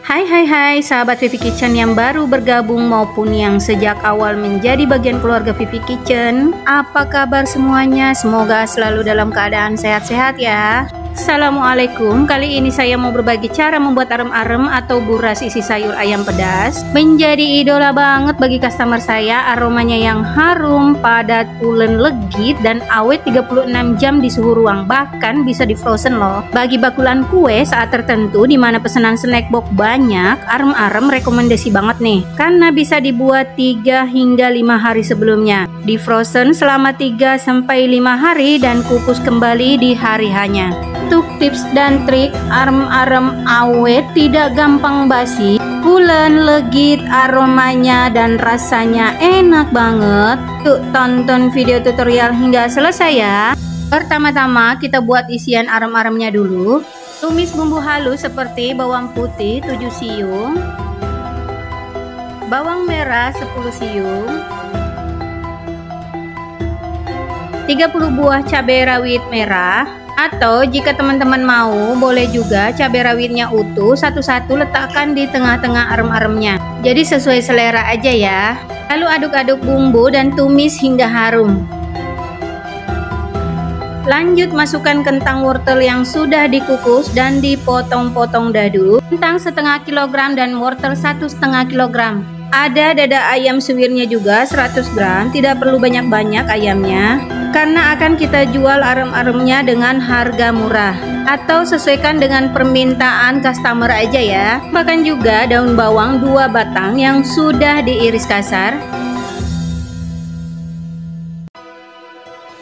Hai sahabat Vivi Kitchen yang baru bergabung maupun yang sejak awal menjadi bagian keluarga Vivi Kitchen. Apa kabar semuanya? Semoga selalu dalam keadaan sehat-sehat ya. Assalamualaikum. Kali ini saya mau berbagi cara membuat arem-arem atau buras isi sayur ayam pedas. Menjadi idola banget bagi customer saya. Aromanya yang harum, padat, pulen, legit, dan awet 36 jam di suhu ruang. Bahkan bisa di frozen loh. Bagi bakulan kue saat tertentu dimana pesanan snack box banyak, arem-arem rekomendasi banget nih. Karena bisa dibuat 3 hingga 5 hari sebelumnya. Di frozen selama 3-5 hari dan kukus kembali di hari hanya. Untuk tips dan trik arem-arem awet tidak gampang basi, pulen, legit, aromanya dan rasanya enak banget. Yuk tonton video tutorial hingga selesai ya. Pertama-tama kita buat isian arem-aremnya dulu. Tumis bumbu halus seperti bawang putih 7 siung, bawang merah 10 siung, 30 buah cabai rawit merah. Atau jika teman-teman mau, boleh juga cabai rawitnya utuh satu-satu letakkan di tengah-tengah arem-aremnya. Jadi sesuai selera aja ya. Lalu aduk-aduk bumbu dan tumis hingga harum. Lanjut masukkan kentang wortel yang sudah dikukus dan dipotong-potong dadu. Kentang setengah kilogram dan wortel 1,5 kilogram. Ada dada ayam suwirnya juga 100 gram, tidak perlu banyak-banyak ayamnya karena akan kita jual arem-aremnya dengan harga murah, atau sesuaikan dengan permintaan customer aja ya. Bahkan juga daun bawang 2 batang yang sudah diiris kasar,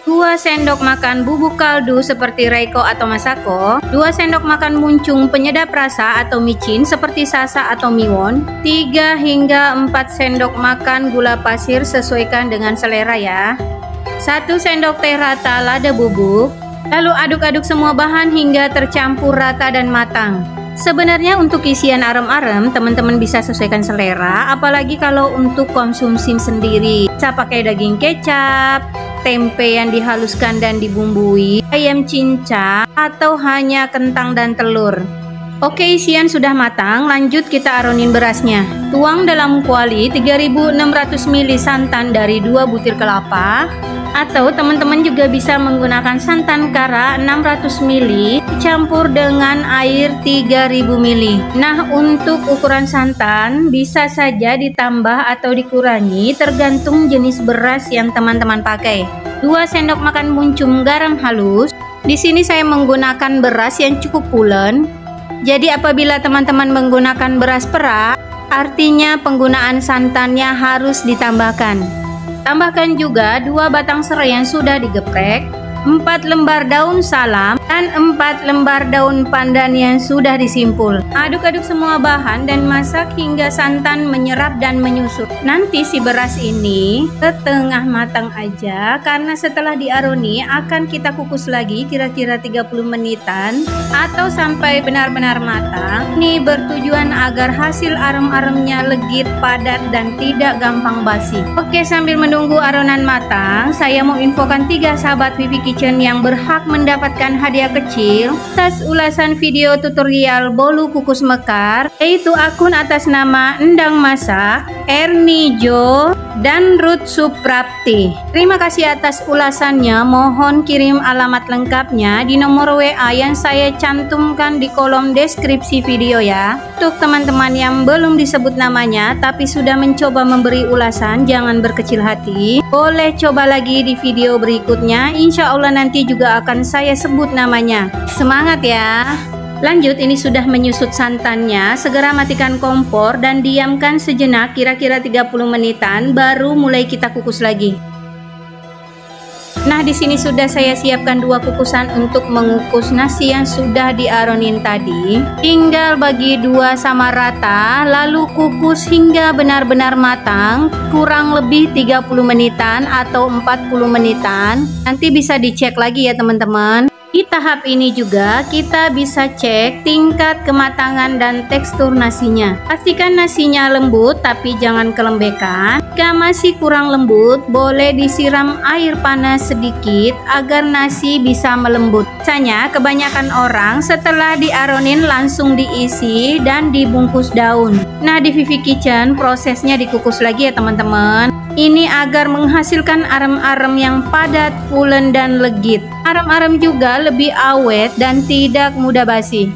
2 sendok makan bubuk kaldu seperti Reiko atau Masako, 2 sendok makan muncung penyedap rasa atau micin seperti Sasa atau Miwon, 3 hingga 4 sendok makan gula pasir sesuaikan dengan selera ya, 1 sendok teh rata lada bubuk. Lalu aduk-aduk semua bahan hingga tercampur rata dan matang. Sebenarnya untuk isian arem-arem teman-teman bisa sesuaikan selera, apalagi kalau untuk konsumsi sendiri. Bisa pakai daging kecap, tempe yang dihaluskan dan dibumbui, ayam cincang, atau hanya kentang dan telur. Oke, isian sudah matang, lanjut kita aronin berasnya. Tuang dalam kuali 3600 ml santan dari 2 butir kelapa. Atau teman-teman juga bisa menggunakan santan kara 600 ml dicampur dengan air 3000 ml. Nah, untuk ukuran santan bisa saja ditambah atau dikurangi tergantung jenis beras yang teman-teman pakai. 2 sendok makan muncung garam halus. Di sini saya menggunakan beras yang cukup pulen. Jadi apabila teman-teman menggunakan beras perak, artinya penggunaan santannya harus ditambahkan. Tambahkan juga 2 batang serai yang sudah digeprek, 4 lembar daun salam, dan 4 lembar daun pandan yang sudah disimpul. Aduk-aduk semua bahan dan masak hingga santan menyerap dan menyusut. Nanti si beras ini setengah matang aja, karena setelah diaroni akan kita kukus lagi kira-kira 30 menitan atau sampai benar-benar matang. Ini bertujuan agar hasil arem-aremnya legit, padat, dan tidak gampang basi. Oke, sambil menunggu aronan matang, saya mau infokan 3 sahabat Vivi Kitchen yang berhak mendapatkan hadiah kecil atas ulasan video tutorial bolu kukus mekar, yaitu akun atas nama Endang Masak, Ernijo, dan Ruth Suprapti. Terima kasih atas ulasannya. Mohon kirim alamat lengkapnya di nomor WA yang saya cantumkan di kolom deskripsi video ya. Untuk teman-teman yang belum disebut namanya tapi sudah mencoba memberi ulasan, jangan berkecil hati. Boleh coba lagi di video berikutnya. Insya Allah nanti juga akan saya sebut namanya. Semangat ya. Lanjut, ini sudah menyusut santannya. Segera matikan kompor dan diamkan sejenak kira-kira 30 menitan, baru mulai kita kukus lagi. Nah, di sini sudah saya siapkan 2 kukusan untuk mengukus nasi yang sudah diaronin tadi. Tinggal bagi 2 sama rata, lalu kukus hingga benar-benar matang, kurang lebih 30 menitan atau 40 menitan. Nanti bisa dicek lagi ya teman-teman. Di tahap ini juga kita bisa cek tingkat kematangan dan tekstur nasinya. Pastikan nasinya lembut tapi jangan kelembekan. Jika masih kurang lembut, boleh disiram air panas sedikit agar nasi bisa melembut. Biasanya kebanyakan orang setelah diaronin langsung diisi dan dibungkus daun. Nah, di Vivi Kitchen prosesnya dikukus lagi ya teman-teman. Ini agar menghasilkan arem-arem yang padat, pulen, dan legit. Arem-arem juga lebih awet dan tidak mudah basi.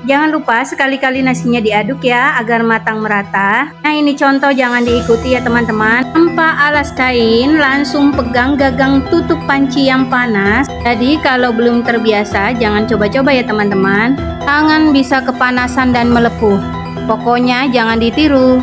Jangan lupa sekali-kali nasinya diaduk ya agar matang merata. Nah, ini contoh, jangan diikuti ya teman-teman. Tanpa alas kain, langsung pegang gagang tutup panci yang panas. Jadi kalau belum terbiasa jangan coba-coba ya teman-teman. Tangan bisa kepanasan dan melepuh. Pokoknya jangan ditiru.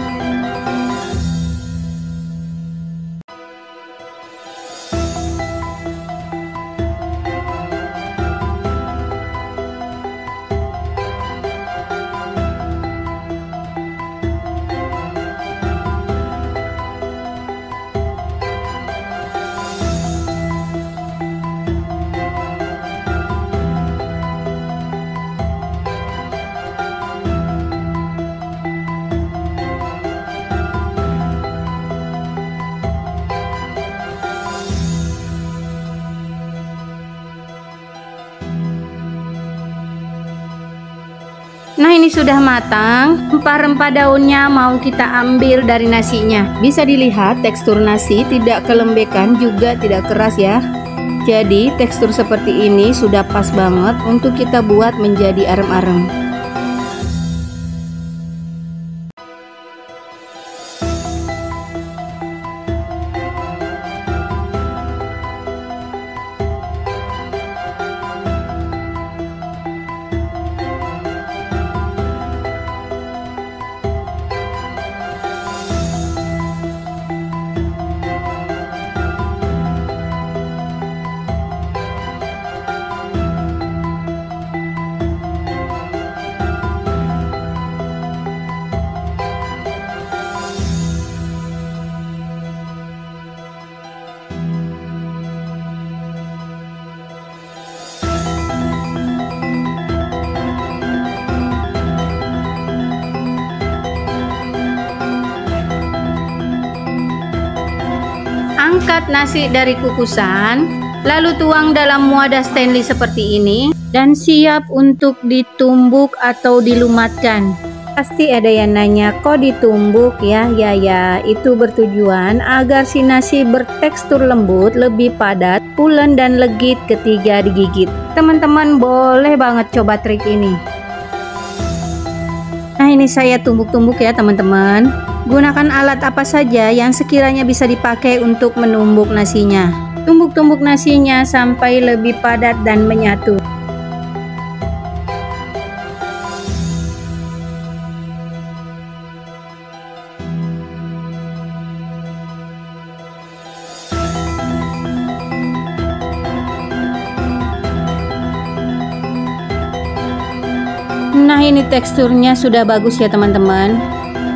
Nah, ini sudah matang. Rempah-rempah daunnya mau kita ambil dari nasinya. Bisa dilihat tekstur nasi tidak kelembekan juga tidak keras ya. Jadi tekstur seperti ini sudah pas banget untuk kita buat menjadi arem-arem. Angkat nasi dari kukusan, lalu tuang dalam wadah stainless seperti ini dan siap untuk ditumbuk atau dilumatkan. Pasti ada yang nanya, kok ditumbuk ya? Ya, itu bertujuan agar si nasi bertekstur lembut, lebih padat, pulen dan legit ketika digigit. Teman-teman boleh banget coba trik ini. Nah, ini saya tumbuk-tumbuk ya teman-teman. Gunakan alat apa saja yang sekiranya bisa dipakai untuk menumbuk nasinya. Tumbuk-tumbuk nasinya sampai lebih padat dan menyatu. Nah, ini teksturnya sudah bagus ya teman-teman.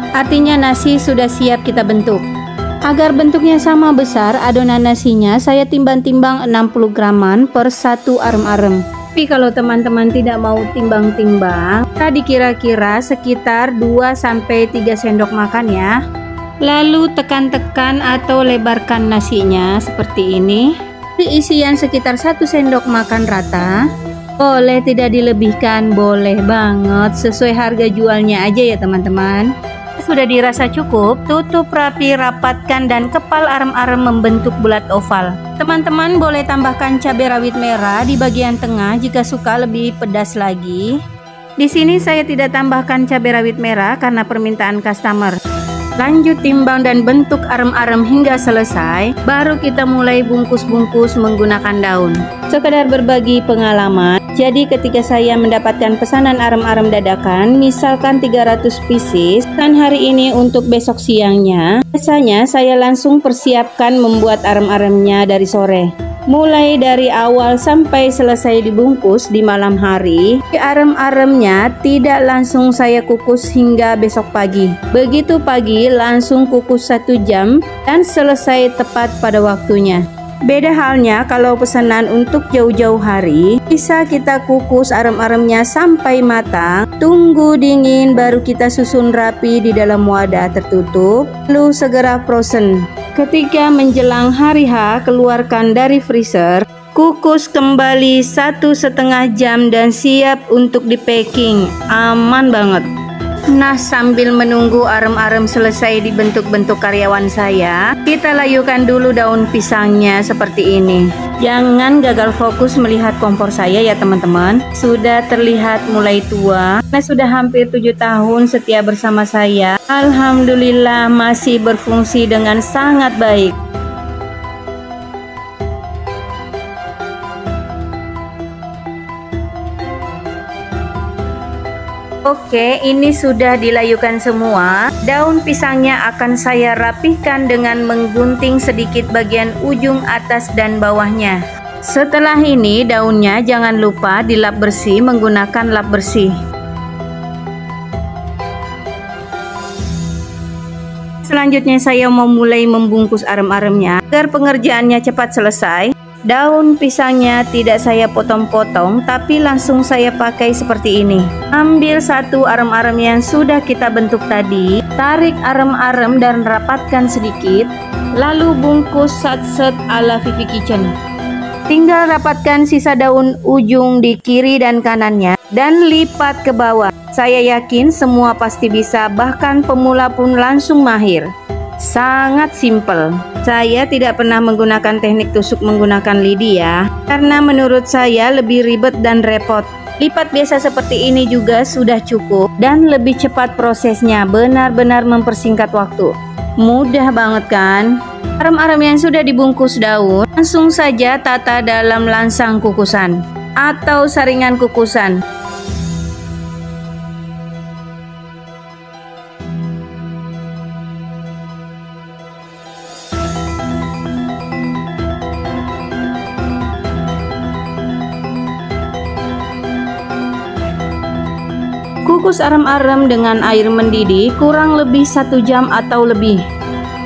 Artinya nasi sudah siap kita bentuk. Agar bentuknya sama besar, adonan nasinya saya timbang-timbang 60 graman per satu arem-arem. Tapi kalau teman-teman tidak mau timbang-timbang, tadi kira-kira sekitar 2-3 sendok makan ya. Lalu tekan-tekan atau lebarkan nasinya seperti ini. Isian sekitar 1 sendok makan rata. Boleh tidak dilebihkan, boleh banget, sesuai harga jualnya aja ya teman-teman. Sudah dirasa cukup, tutup rapi, rapatkan dan kepal arem-arem membentuk bulat oval. Teman-teman boleh tambahkan cabai rawit merah di bagian tengah jika suka lebih pedas lagi. Di sini saya tidak tambahkan cabai rawit merah karena permintaan customer. Lanjut timbang dan bentuk arem-arem hingga selesai, baru kita mulai bungkus-bungkus menggunakan daun. Sekedar berbagi pengalaman, jadi ketika saya mendapatkan pesanan arem-arem dadakan, misalkan 300 pieces, dan hari ini untuk besok siangnya, biasanya saya langsung persiapkan membuat arem-aremnya dari sore. Mulai dari awal sampai selesai dibungkus di malam hari, arem-aremnya tidak langsung saya kukus hingga besok pagi. Begitu pagi langsung kukus 1 jam dan selesai tepat pada waktunya. Beda halnya kalau pesanan untuk jauh-jauh hari, bisa kita kukus arem-aremnya sampai matang, tunggu dingin baru kita susun rapi di dalam wadah tertutup, lalu segera frozen. Ketika menjelang hari H, keluarkan dari freezer, kukus kembali 1,5 jam dan siap untuk di packing. Aman banget. Nah, sambil menunggu arem-arem selesai dibentuk-bentuk karyawan saya, kita layukan dulu daun pisangnya seperti ini. Jangan gagal fokus melihat kompor saya ya teman-teman. Sudah terlihat mulai tua. Nah, sudah hampir 7 tahun setia bersama saya. Alhamdulillah masih berfungsi dengan sangat baik. Oke, ini sudah dilayukan semua. Daun pisangnya akan saya rapihkan dengan menggunting sedikit bagian ujung atas dan bawahnya. Setelah ini daunnya jangan lupa dilap bersih menggunakan lap bersih. Selanjutnya saya mau mulai membungkus arem-aremnya agar pengerjaannya cepat selesai. Daun pisangnya tidak saya potong-potong, tapi langsung saya pakai seperti ini. Ambil satu arem-arem yang sudah kita bentuk tadi, tarik arem-arem dan rapatkan sedikit, lalu bungkus satset ala Vivi Kitchen. Tinggal rapatkan sisa daun ujung di kiri dan kanannya, dan lipat ke bawah. Saya yakin semua pasti bisa, bahkan pemula pun langsung mahir. Sangat simpel. Saya tidak pernah menggunakan teknik tusuk menggunakan lidi ya, karena menurut saya lebih ribet dan repot. Lipat biasa seperti ini juga sudah cukup dan lebih cepat prosesnya, benar-benar mempersingkat waktu. Mudah banget kan? Arem-arem yang sudah dibungkus daun langsung saja tata dalam langsang kukusan atau saringan kukusan. Kukus arem-arem dengan air mendidih kurang lebih 1 jam atau lebih.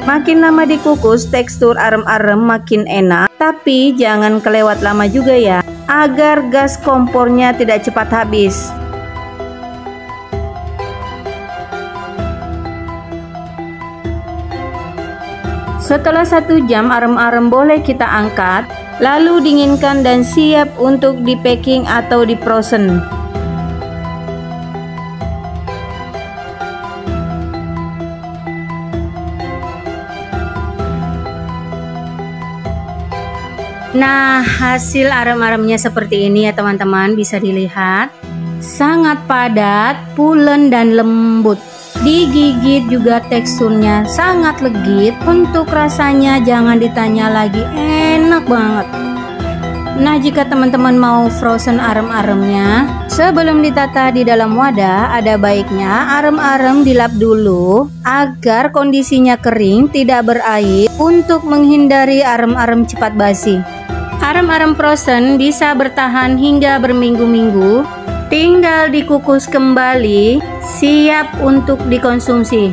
Makin lama dikukus, tekstur arem-arem makin enak, tapi jangan kelewat lama juga ya, agar gas kompornya tidak cepat habis. Setelah 1 jam arem-arem boleh kita angkat, lalu dinginkan dan siap untuk di packing atau di frozen. Nah, hasil arem-aremnya seperti ini ya teman-teman, bisa dilihat. Sangat padat, pulen dan lembut. Digigit juga teksturnya sangat legit. Untuk rasanya jangan ditanya lagi, enak banget. Nah, jika teman-teman mau frozen arem-aremnya, sebelum ditata di dalam wadah, ada baiknya arem-arem dilap dulu agar kondisinya kering, tidak berair, untuk menghindari arem-arem cepat basi. Arem-arem frozen bisa bertahan hingga berminggu-minggu, tinggal dikukus kembali, siap untuk dikonsumsi.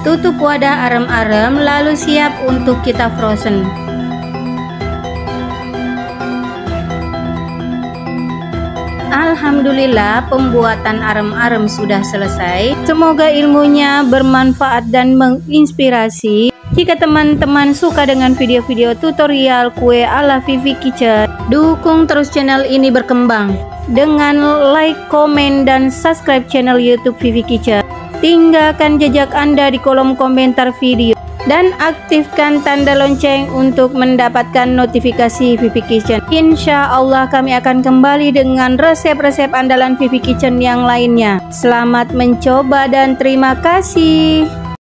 Tutup wadah arem-arem lalu siap untuk kita frozen. Alhamdulillah pembuatan arem-arem sudah selesai. Semoga ilmunya bermanfaat dan menginspirasi. Jika teman-teman suka dengan video-video tutorial kue ala Vivi Kitchen, dukung terus channel ini berkembang dengan like, komen, dan subscribe channel YouTube Vivi Kitchen. Tinggalkan jejak Anda di kolom komentar video dan aktifkan tanda lonceng untuk mendapatkan notifikasi Vivi Kitchen. Insya Allah kami akan kembali dengan resep-resep andalan Vivi Kitchen yang lainnya. Selamat mencoba dan terima kasih.